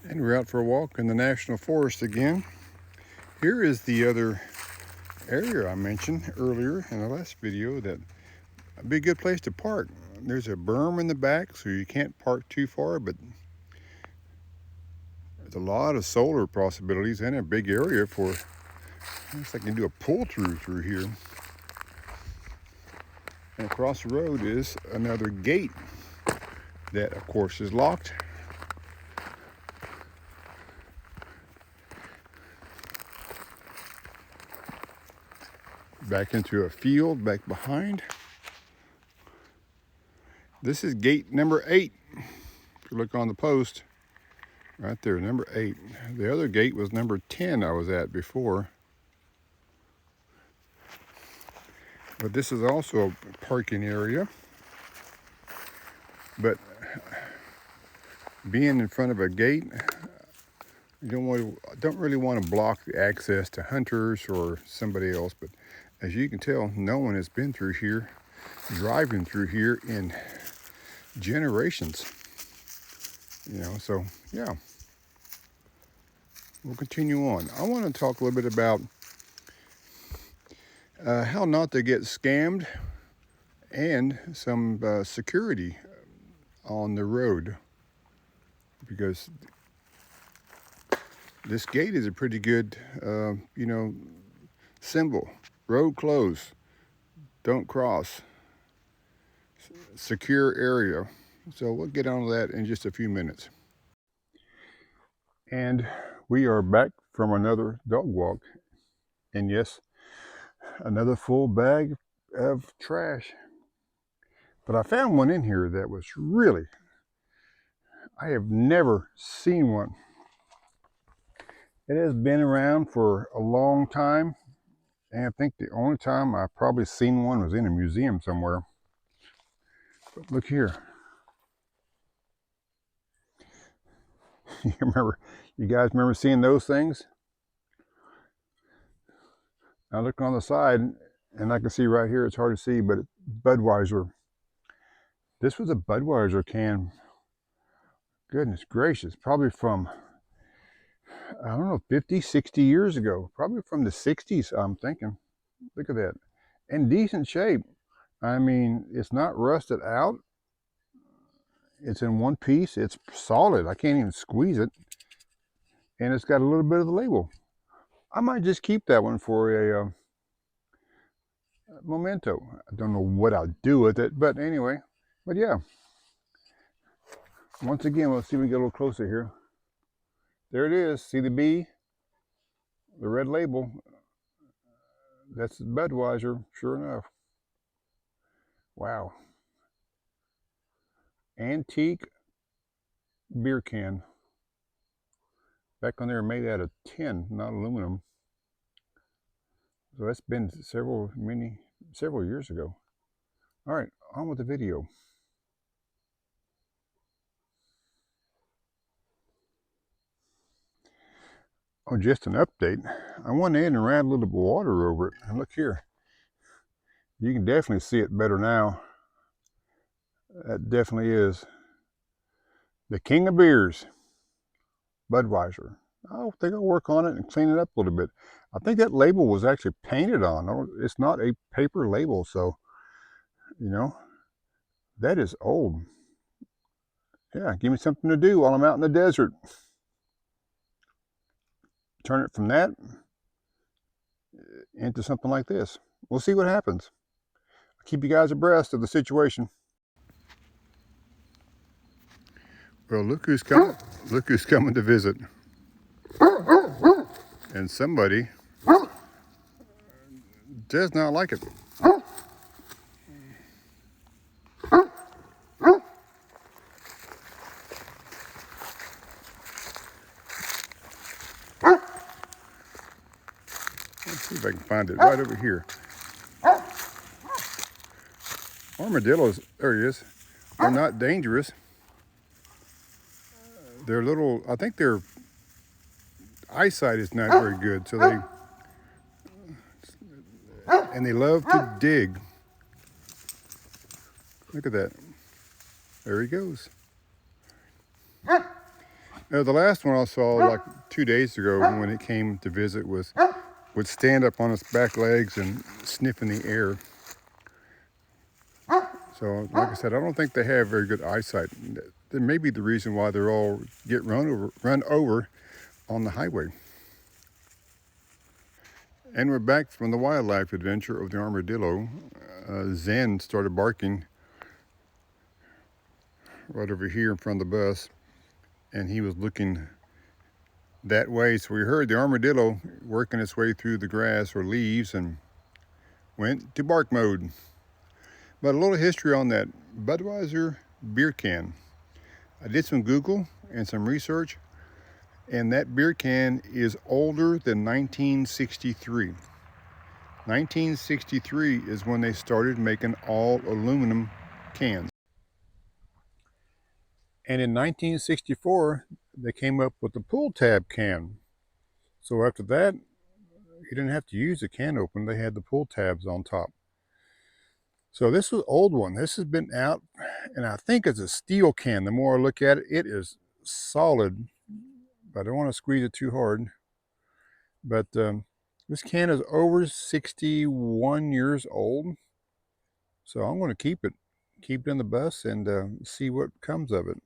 And we're out for a walk in the National Forest again. Here is the other area I mentioned earlier in the last video that would be a good place to park. There's a berm in the back, so you can't park too far, but there's a lot of solar possibilities and a big area for, looks like you can do a pull through here. And across the road is another gate that, of course, is locked. Back into a field back behind. This is gate number 8. If you look on the post, right there, number 8. The other gate was number 10 I was at before. But this is also a parking area. But being in front of a gate, you don't really want to block the access to hunters or somebody else. But as you can tell, no one has been through here, driving through here in generations. So yeah, we'll continue on. I want to talk a little bit about how not to get scammed and some security on the road, because this gate is a pretty good symbol. Road closed, don't cross, secure area. So we'll get on to that in just a few minutes. And we are back from another dog walk, and yes, another full bag of trash. But I found one in here that was really, I have never seen one. It has been around for a long time, and I think the only time I've probably seen one was in a museum somewhere. But look here. You guys remember seeing those things? I look on the side, and I can see right here, it's hard to see, but it's Budweiser. This was a Budweiser can. Goodness gracious, probably from, I don't know, 50, 60 years ago. Probably from the 60s, I'm thinking. Look at that. In decent shape. I mean, it's not rusted out. It's in one piece. It's solid. I can't even squeeze it. And it's got a little bit of the label. I might just keep that one for a memento. I don't know what I'll do with it, but anyway. But yeah. Once again, let's see if we can get a little closer here. There it is. See the B? The red label. That's Budweiser, sure enough. Wow. Antique beer can. Back on there, made out of tin, not aluminum. So that's been several years ago. All right, on with the video. Oh, just an update. I went in and ran a little bit of water over it, and look here. You can definitely see it better now. That definitely is the king of beers, Budweiser. I think I'll work on it and clean it up a little bit. I think that label was actually painted on. It's not a paper label, so, that is old. Yeah, give me something to do while I'm out in the desert. Turn it from that into something like this. We'll see what happens. I'll keep you guys abreast of the situation. Well, look who's coming. Look who's coming to visit. And somebody does not like it. Let's see if I can find it right over here. Armadillos, there he is, are not dangerous. They're little, I think their eyesight is not very good, so they love to dig. Look at that. There he goes. The last one I saw like 2 days ago when it came to visit would stand up on its back legs and sniff in the air. So, like I said, I don't think they have very good eyesight. That may be the reason why they're all get run over on the highway. And we're back from the wildlife adventure of the armadillo. Zen started barking right over here in front of the bus, and he was looking that way. So we heard the armadillo working its way through the grass or leaves and went to bark mode. But a little history on that Budweiser beer can. I did some Google and some research, and that beer can is older than 1963. 1963 is when they started making all aluminum cans. And in 1964, they came up with the pull tab can. So after that, you didn't have to use the can opener. They had the pull tabs on top. So this was an old one. This has been out, and I think it's a steel can. The more I look at it, it is solid, but I don't want to squeeze it too hard. But this can is over 61 years old. So I'm going to keep it in the bus and see what comes of it.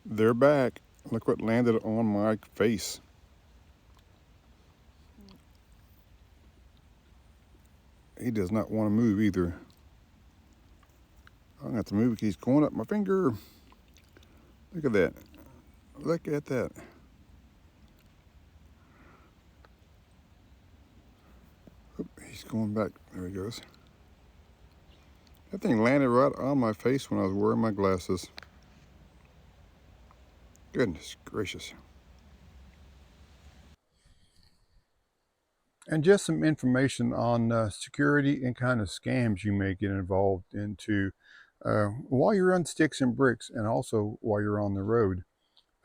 They're back. Look what landed on my face. He does not want to move either. I'm going to have to move because he's going up my finger. Look at that. Look at that. Oop, he's going back. There he goes. That thing landed right on my face when I was wearing my glasses. Goodness gracious. And just some information on security and kind of scams you may get involved into while you're on sticks and bricks, and also while you're on the road.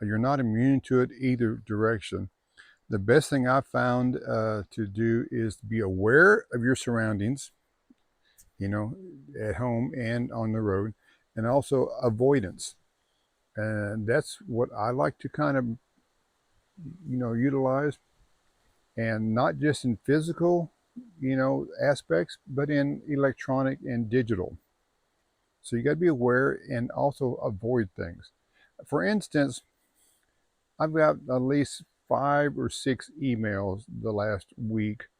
You're not immune to it either direction. The best thing I've found to do is to be aware of your surroundings, at home and on the road, and also avoidance. And that's what I like to kind of, utilize, and not just in physical, aspects, but in electronic and digital. So you got to be aware and also avoid things. For instance, I've got at least 5 or 6 emails the last week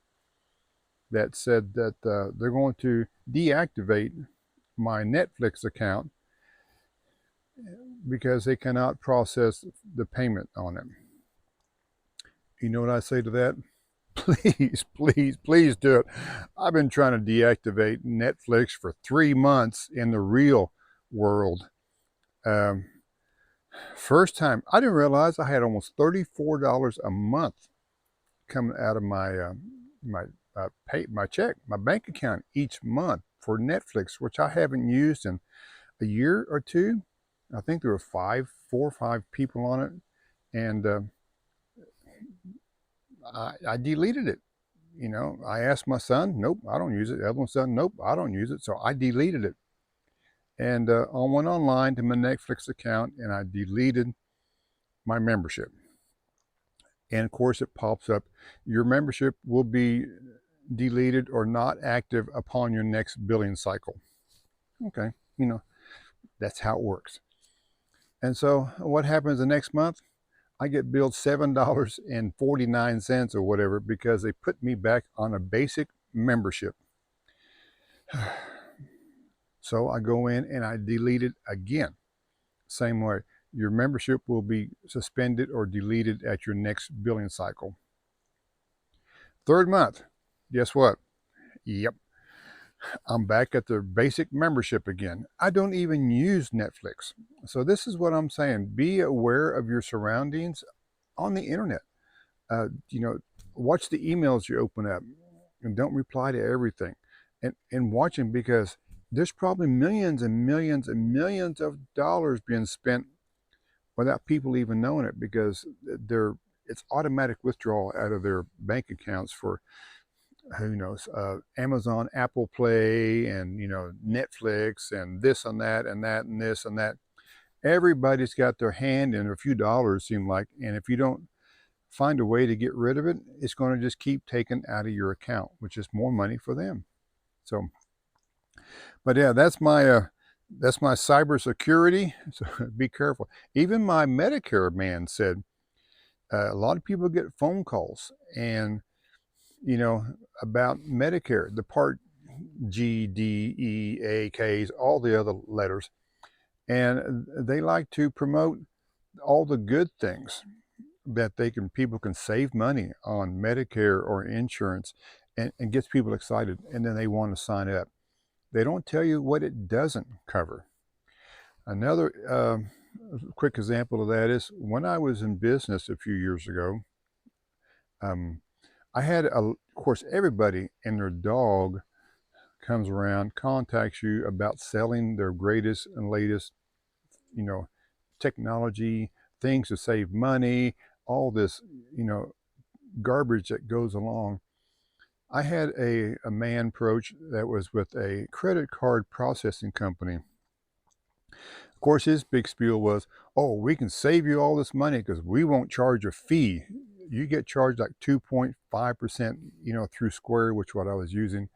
that said that they're going to deactivate my Netflix account because they cannot process the payment on it. You know what I say to that? Please, please, please do it. I've been trying to deactivate Netflix for 3 months in the real world. Um, First time, I didn't realize I had almost $34 a month coming out of my check, my bank account each month for Netflix, which I haven't used in a year or two. I think there were 4 or 5 people on it, and I deleted it. I asked my son, nope, I don't use it. The other one said, nope, I don't use it. So I deleted it. And I went online to my Netflix account and I deleted my membership. And of course, it pops up, your membership will be deleted or not active upon your next billing cycle. Okay, that's how it works. And so what happens the next month? I get billed $7.49 or whatever because they put me back on a basic membership. So I go in and I delete it again. Same way. Your membership will be suspended or deleted at your next billing cycle. Third month, guess what? Yep, I'm back at the basic membership again. I don't even use Netflix. So this is what I'm saying. Be aware of your surroundings on the internet. Watch the emails you open up and don't reply to everything. And watch them, because there's probably millions and millions and millions of dollars being spent without people even knowing it, because it's automatic withdrawal out of their bank accounts for who knows, Amazon, Apple Play, and Netflix, and this and that and that and this and that. Everybody's got their hand in a few dollars, seem like, and if you don't find a way to get rid of it, it's going to just keep taken out of your account, which is more money for them. So, but yeah, that's my cybersecurity. So be careful. Even my Medicare man said a lot of people get phone calls and you know about Medicare, the Part G, D, E, A, K's, all the other letters, and they like to promote all the good things that people can save money on Medicare or insurance, and gets people excited, and then they want to sign up. They don't tell you what it doesn't cover. Another quick example of that is when I was in business a few years ago. um, I had of course, everybody and their dog comes around, contacts you about selling their greatest and latest, you know, technology, things to save money, all this, you know, garbage that goes along. I had a man approach that was with a credit card processing company. Of course, his big spiel was, "Oh, we can save you all this money because we won't charge a fee. You get charged like 2.5%, through Square, which what I was using."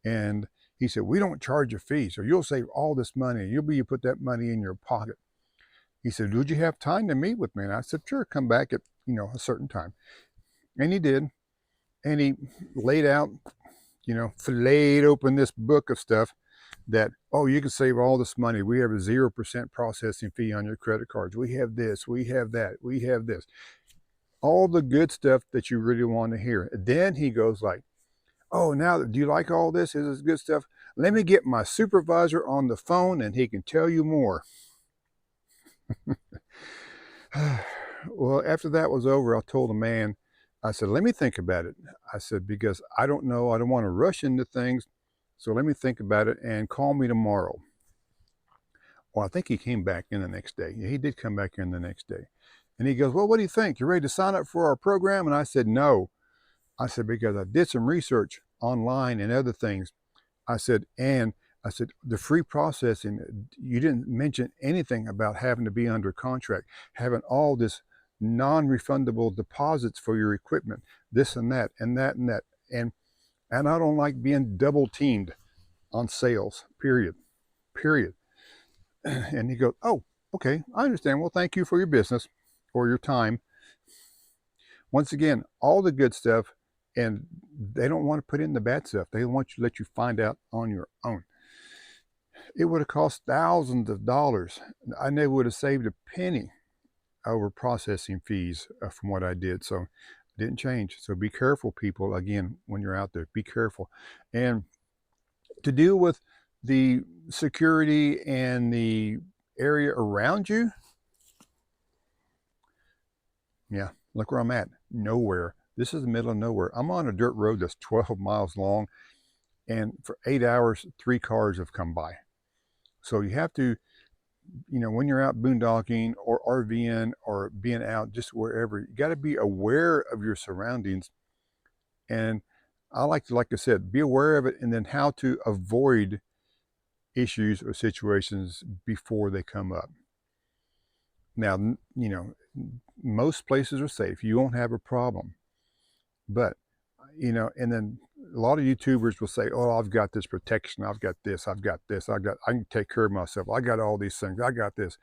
And he said, "We don't charge a fee, so you'll save all this money. You put that money in your pocket." He said, "Would you have time to meet with me?" And I said, "Sure, come back at a certain time." And he did. And he laid out, filleted open this book of stuff that, "Oh, you can save all this money. We have a 0% processing fee on your credit cards. We have this, we have that, we have this." All the good stuff that you really want to hear. Then he goes like, "Oh, now do you like all this? Is this good stuff? Let me get my supervisor on the phone and he can tell you more." Well, after that was over, I told the man, I said, "Let me think about it." I said, "Because I don't know, I don't want to rush into things. So let me think about it and call me tomorrow." Well, I think he came back in the next day. Yeah, he did come back in the next day. And he goes, "Well, what do you think? You ready to sign up for our program?" And I said, "No." I said, "Because I did some research online and other things." I said, "The free processing, you didn't mention anything about having to be under contract, having all this non-refundable deposits for your equipment, this and that, and that, and that. And I don't like being double teamed on sales, period, period." And he goes, "Oh, okay, I understand. Well, thank you for your business or your time." Once again, all the good stuff, and they don't want to put in the bad stuff. They want you to let you find out on your own. It would have cost thousands of dollars. I never would have saved a penny over processing fees from what I did. So it didn't change. So be careful, people. Again, when you're out there, be careful. And to deal with the security and the area around you, yeah, look where I'm at. Nowhere. This is the middle of nowhere. I'm on a dirt road that's 12 miles long, and for 8 hours, 3 cars have come by. So you have to, when you're out boondocking or RVing or being out just wherever, you got to be aware of your surroundings. And I like I said, be aware of it and then how to avoid issues or situations before they come up. Now, most places are safe. You won't have a problem. But, and then a lot of YouTubers will say, "Oh, I've got this protection. I've got this. I've got this. I can take care of myself. I got all these things. I got this."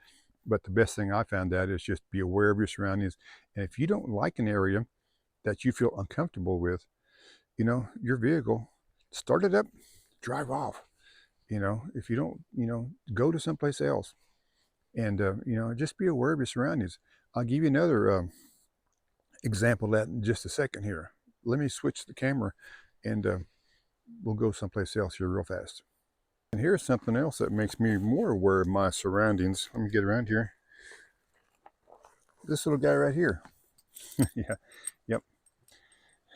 But the best thing I found out is just be aware of your surroundings. And if you don't like an area that you feel uncomfortable with, your vehicle, start it up, drive off. If you don't, go to someplace else. And, just be aware of your surroundings. I'll give you another example of that in just a second here. Let me switch the camera and we'll go someplace else here real fast. And here's something else that makes me more aware of my surroundings. Let me get around here. This little guy right here. Yeah, yep.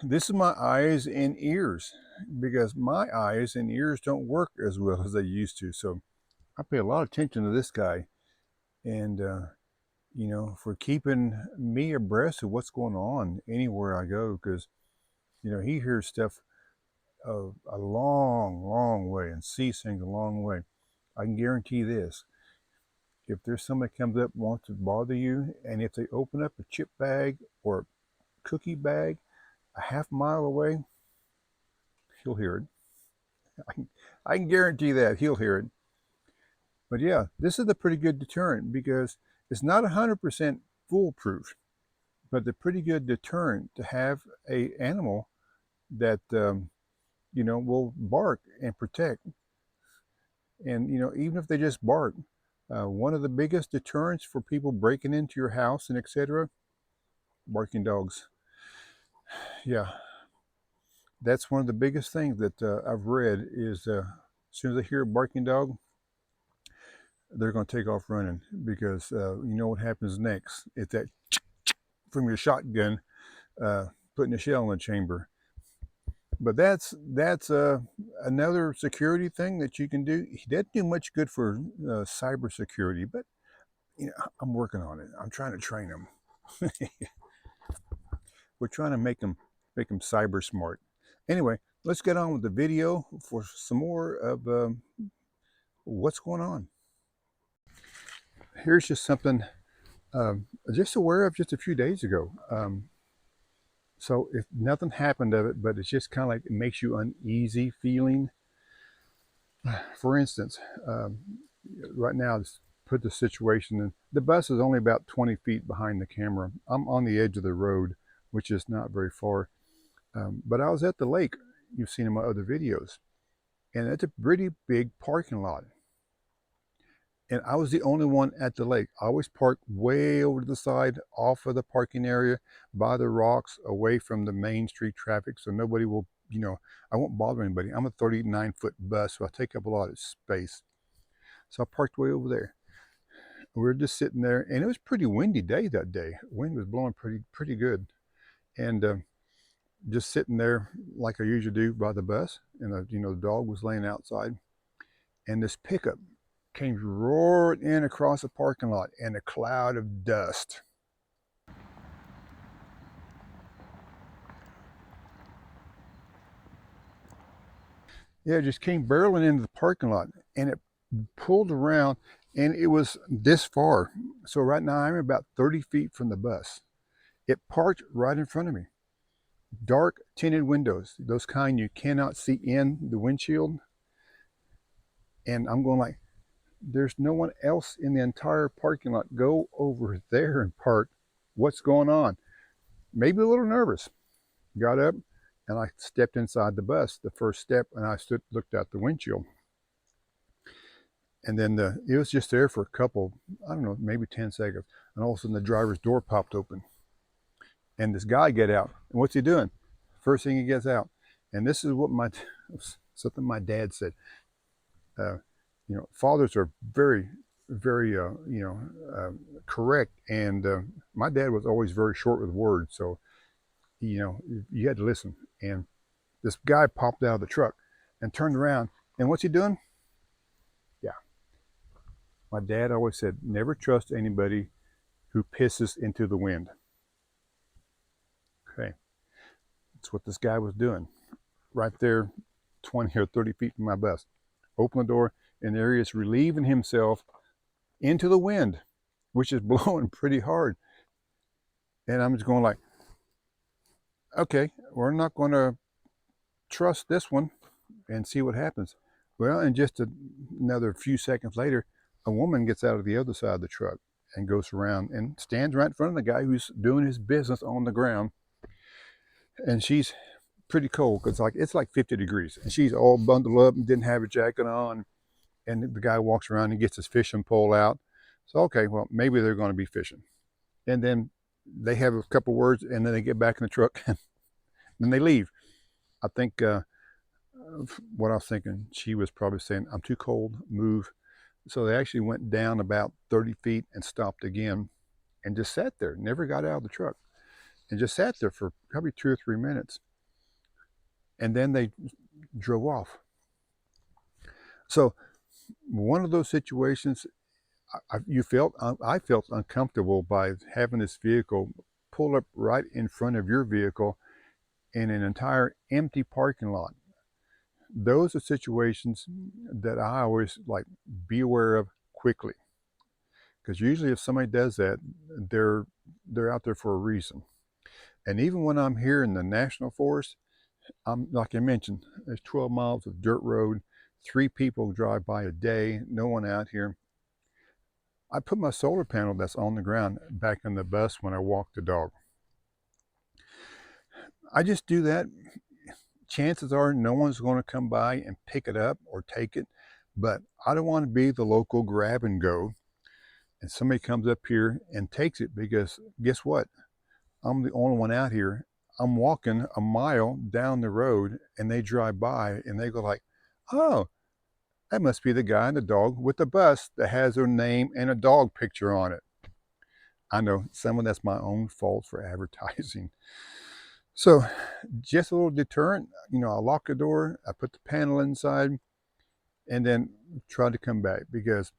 This is my eyes and ears because my eyes and ears don't work as well as they used to. So I pay a lot of attention to this guy and, for keeping me abreast of what's going on anywhere I go because, he hears stuff a long, long way and see things a long way. I can guarantee this. If there's somebody comes up and wants to bother you, and if they open up a chip bag or a cookie bag a half mile away, he'll hear it. I can, I can guarantee that he'll hear it. But yeah, this is a pretty good deterrent because it's not 100% foolproof, but a pretty good deterrent to have a animal that will bark and protect. And even if they just bark, one of the biggest deterrents for people breaking into your house and etc. Barking dogs. Yeah, that's one of the biggest things that I've read is as soon as they hear a barking dog, they're going to take off running because you know what happens next. It's that from your shotgun putting a shell in the chamber. But that's another security thing that you can do. He doesn't do much good for cybersecurity, but I'm working on it. I'm trying to train them. We're trying to make them cyber smart. Anyway, let's get on with the video for some more of what's going on. Here's just something just aware of just a few days ago. So if nothing happened of it, but it's just kind of like it makes you uneasy feeling. For instance, right now, just put the situation in. The bus is only about 20 feet behind the camera. I'm on the edge of the road, which is not very far. But I was at the lake. You've seen in my other videos. And it's a pretty big parking lot. And I was the only one at the lake. I always park way over to the side, off of the parking area, by the rocks, away from the main street traffic, so nobody will, I won't bother anybody. I'm a 39-foot bus, so I take up a lot of space. So I parked way over there. We were just sitting there, and it was a pretty windy day that day. Wind was blowing pretty good. And just sitting there like I usually do by the bus, and the dog was laying outside, and this pickup came roaring in across the parking lot in a cloud of dust. Yeah, it just came barreling into the parking lot, and it pulled around, and it was this far. So right now I'm about 30 feet from the bus. It parked right in front of me. Dark tinted windows, those kind you cannot see in the windshield. And I'm going like, there's no one else in the entire parking lot. Go over there and park. What's going on? Maybe a little nervous. Got up and I stepped inside the bus, the first step, and I looked out the windshield. And then it was just there for a couple, I don't know, maybe 10 seconds. And all of a sudden the driver's door popped open. And this guy get out. And what's he doing? First thing he gets out. And this is what something my dad said. Fathers are very, very, correct. And my dad was always very short with words. So, you had to listen. And this guy popped out of the truck and turned around. And what's he doing? Yeah. My dad always said, never trust anybody who pisses into the wind. Okay. That's what this guy was doing. Right there, 20 or 30 feet from my bus. Open the door, and there he is relieving himself into the wind, which is blowing pretty hard. And I'm just going like, okay, we're not going to trust this one and see what happens. Well, and just another few seconds later, a woman gets out of the other side of the truck and goes around and stands right in front of the guy who's doing his business on the ground. And she's pretty cold because it's like 50 degrees, and she's all bundled up and didn't have a jacket on. And the guy walks around and gets his fishing pole out. So okay, well, maybe they're going to be fishing. And then they have a couple words, and then they get back in the truck, and then they leave. I think what I was thinking, she was probably saying, I'm too cold, move. So they actually went down about 30 feet and stopped again and just sat there, never got out of the truck, and just sat there for probably 2 or 3 minutes. And then they drove off. So one of those situations, I felt uncomfortable by having this vehicle pull up right in front of your vehicle in an entire empty parking lot. Those are situations that I always like be aware of quickly, because usually if somebody does that, they're they're out there for a reason. And even when I'm here in the national forest, I'm like I mentioned, there's 12 miles of dirt road, 3 people drive by a day, no one out here. I put my solar panel that's on the ground back in the bus when I walk the dog. I just do that. Chances are no one's going to come by and pick it up or take it, but I don't want to be the local grab and go and somebody comes up here and takes it, because guess what? I'm the only one out here. I'm walking a mile down the road and they drive by and they go like, oh, that must be the guy and the dog with the bus that has their name and a dog picture on it. I know some of that's my own fault for advertising. So just a little deterrent, I lock the door, I put the panel inside, and then try to come back, because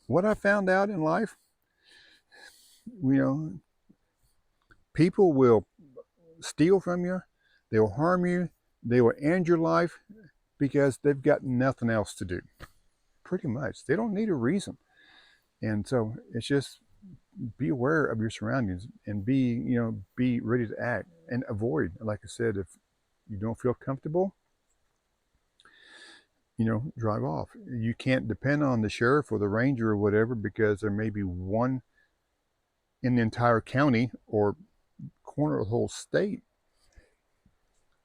what I found out in life, you know, people will steal from you, they will harm you, they will end your life because they've got nothing else to do. Pretty much. They don't need a reason. And so it's just be aware of your surroundings and be ready to act and avoid, like I said, if you don't feel comfortable, drive off. You can't depend on the sheriff or the ranger or whatever, because there may be one in the entire county or corner of the whole state.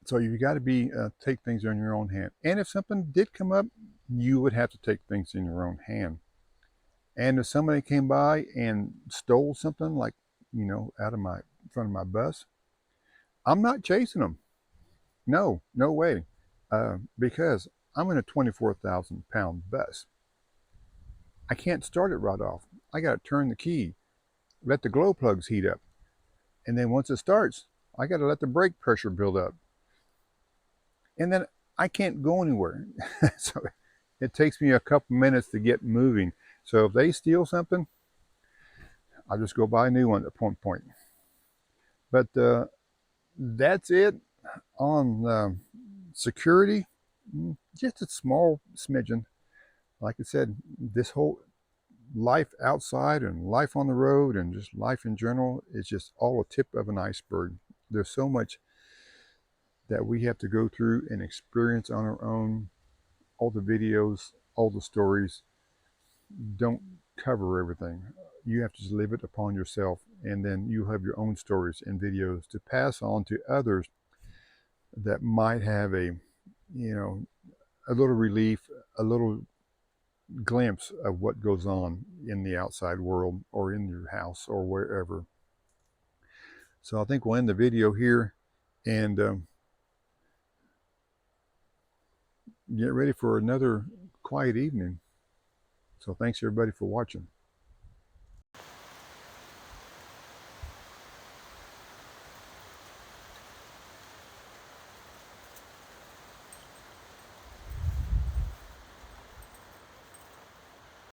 So you got to be take things in your own hand. And if something did come up, you would have to take things in your own hand. And if somebody came by and stole something, like out of my front of my bus, I'm not chasing them. No, no way, because I'm in a 24,000-pound bus. I can't start it right off. I got to turn the key, let the glow plugs heat up, and then once it starts, I got to let the brake pressure build up, and then I can't go anywhere. So it takes me a couple minutes to get moving. So if they steal something, I'll just go buy a new one at point. But that's it on security. Just a small smidgen. Like I said, this whole life outside and life on the road and just life in general is just all a tip of an iceberg. There's so much that we have to go through and experience on our own. All the videos, all the stories don't cover everything. You have to just live it upon yourself, and then you have your own stories and videos to pass on to others that might have a little relief, a little glimpse of what goes on in the outside world or in your house or wherever. So I think we'll end the video here and get ready for another quiet evening. So thanks everybody for watching.